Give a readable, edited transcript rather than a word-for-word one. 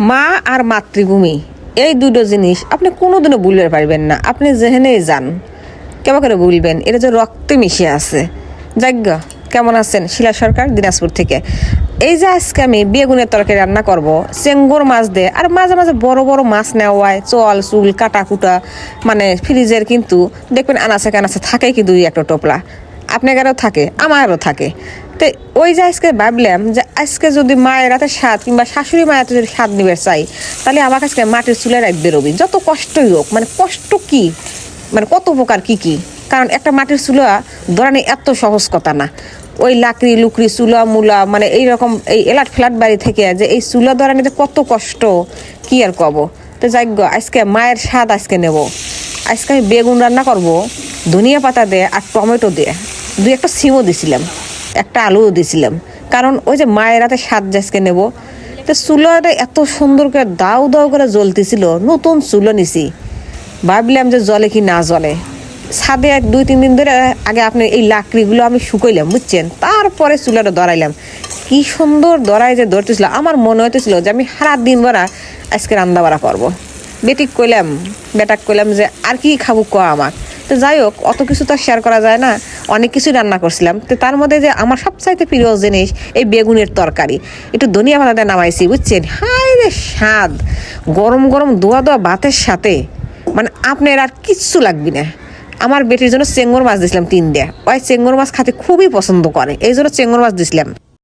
মা আর মাতৃভূমি এই দুটো জিনিস আপনি কোনোদিনও ভুলতে পারবেন না। আপনি যেখানেই যান কেমন করে ভুলবেন? এটা যে রক্তে মিশে আছে। যাজ্ঞ কেমন আছেন? শিলা সরকার, দিনাজপুর থেকে। এই যে আজকে আমি বেগুনের তরকারি রান্না করব চেঙ্গুর মাছ দিয়ে, আর মাঝে মাঝে বড় বড় মাছ নেওয়া হয়, চল চুল কাটা কুটা, মানে ফ্রিজের কিন্তু দেখবেন আনাচে কানাচে থাকে কি দুই একটা টোপলা, আপনাদেরও থাকে আমারও থাকে। তো ওই যে আজকে ভাবলাম যে আজকে যদি মায়ের হাতে স্বাদ কিংবা শাশুড়ি মায়ের হাতে যদি স্বাদ নিবে চাই, তাহলে আমার কাছে মাটির চুলের রাখ বেরোবি, যত কষ্টই হোক। মানে কষ্ট কি, মানে কত উপকার কি কি। কারণ একটা মাটির চুলা ধরানি এত সহজ কথা না। ওই লাকড়ি লুকড়ি চুলা মুলা, মানে এইরকম এই এলাট ফ্ল্যাট বাড়ি থেকে যে এই চুলা ধরানিতে কত কষ্ট, কি আর কব। তো যাজ্ঞ আজকে মায়ের স্বাদ আজকে নেব। আজকে আমি বেগুন রান্না করব ধনিয়া পাতা দিয়ে আর টমেটো দিয়ে, দুই একটা সিমও দিছিলাম, একটা আলুও দিছিলাম। কারণ ওই যে মায়ের হাতে স্বাদ আজকে নেব। তো চুলাটা এত সুন্দর করে দাউ দাউ করে জ্বলতেছিল, নতুন চুলো নিছি। ভাবলাম যে জলে কি না জলে। ছাদে এক দুই তিন দিন ধরে আগে আপনি এই লাকড়িগুলো আমি শুকাইলাম, বুঝছেন, তারপরে চুলাটা ধরাইলাম। কি সুন্দর ধরাই যে ধরতেছিল, আমার মনে হইতেছিল যে আমি সারা দিন ভরা আজকে রান্না বাড়া করবো। বেটাক কইলাম যে আর কি খাবো ক আমার। তো যাই হোক, অত কিছু তো শেয়ার করা যায় না, অনেক কিছু রান্না করছিলাম। তো তার মধ্যে যে আমার সবচাইতে প্রিয় জিনিস এই বেগুনের তরকারি, একটু ধনিয়া পাতাতে নামাইছি, বুঝছেন। হায় রে স্বাদ, গরম গরম দোয়া দোয়া ভাতের সাথে, মানে আপনার আর কিচ্ছু লাগবে না। আমার বেটির জন্য চেঙ্গুর মাছ দিয়েছিলাম 3 দিয়ে, ওই চেঙ্গুর মাছ খেতে খুবই পছন্দ করে, এই জন্য চেঙ্গুর মাছ দিয়েছিলাম।